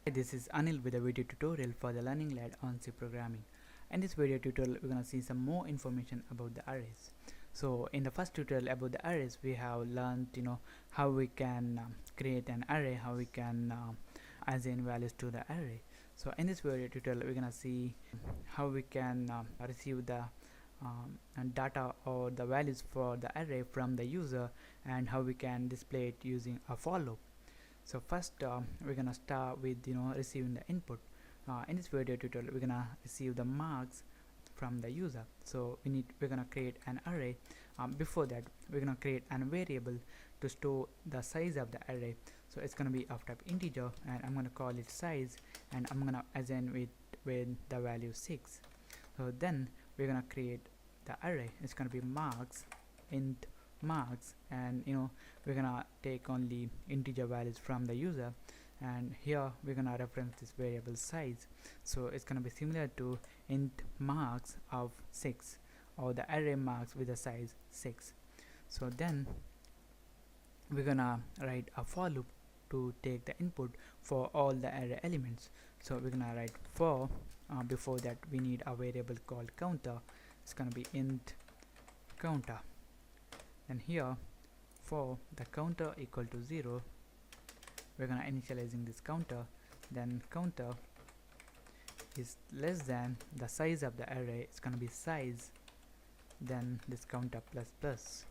Hi, this is Anil with a video tutorial for the Learning Lad on C programming. In this video tutorial, we're gonna see some more information about the arrays. So in the first tutorial about the arrays, we have learned how we can create an array, how we can assign values to the array. So in this video tutorial, we're gonna see how we can receive the data or the values for the array from the user, and how we can display it using a for loop. So first we're gonna start with receiving the input. In this video tutorial, we're gonna receive the marks from the user. So we're gonna create an array. Before that, we're gonna create an variable to store the size of the array. So it's gonna be of type integer, and I'm gonna call it size, and I'm gonna assign with the value 6. So then we're gonna create the array. It's gonna be marks int marks, and we're gonna take only integer values from the user, and here we're gonna reference this variable size. So it's gonna be similar to int marks of 6, or the array marks with the size 6. So then we're gonna write a for loop to take the input for all the array elements. So we're gonna write for, before that we need a variable called counter. It's gonna be int counter, and here for the counter equal to 0, we're gonna initializing this counter. Then counter is less than the size of the array. It's gonna be size, then this counter plus plus.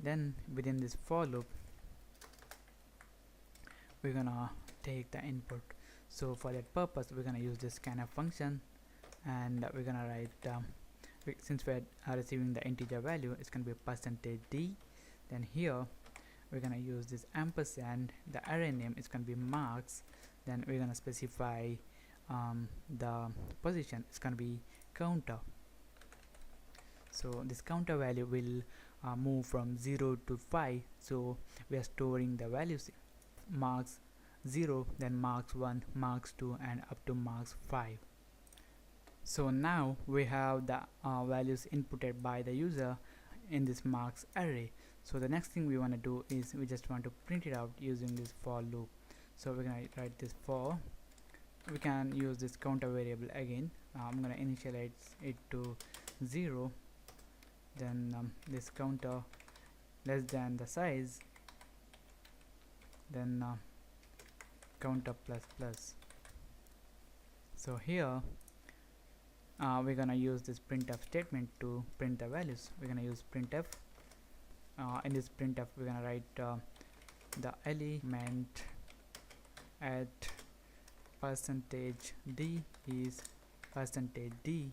Then within this for loop, we're gonna take the input. So for that purpose, we're gonna use this scanf function, and we're gonna write since we're receiving the integer value, it's going to be %d. Then here we're going to use this ampersand. The array name is going to be marks. Then we're going to specify the position. It's going to be counter. So this counter value will move from 0 to 5. So we are storing the values marks 0, then marks 1, marks 2, and up to marks 5. So now we have the values inputted by the user in this marks array. So the next thing we want to do is we just want to print it out using this for loop. So we're going to write this for. We can use this counter variable again. I'm going to initialize it to 0. Then this counter less than the size. Then counter plus plus. So here we're gonna use this printf statement to print the values. We're gonna use printf. In this printf, we're gonna write the element at %d is %d.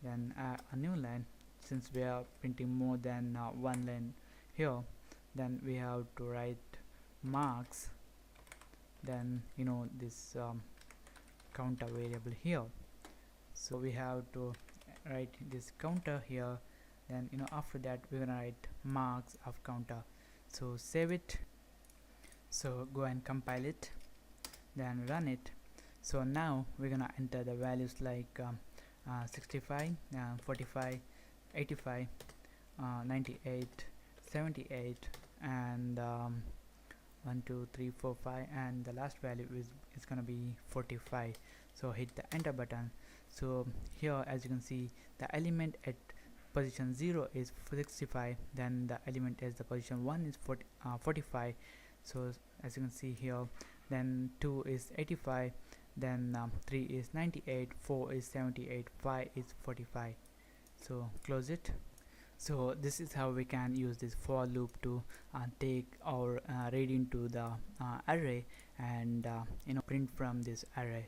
Then a new line, since we are printing more than one line here. Then we have to write marks. Then this counter variable here. So we have to write this counter here. Then after that we're gonna write marks of counter. So save it. So go and compile it, then run it. So now we're gonna enter the values like 65, 45, 85, 98, 78, and 1 2 3 4 5, and the last value is gonna be 45. So hit the enter button. So here, as you can see, the element at position 0 is 65, then the element at the position 1 is 45. So as you can see here, then 2 is 85, then 3 is 98, 4 is 78, 5 is 45. So close it. So this is how we can use this for loop to take or read into the array, and print from this array.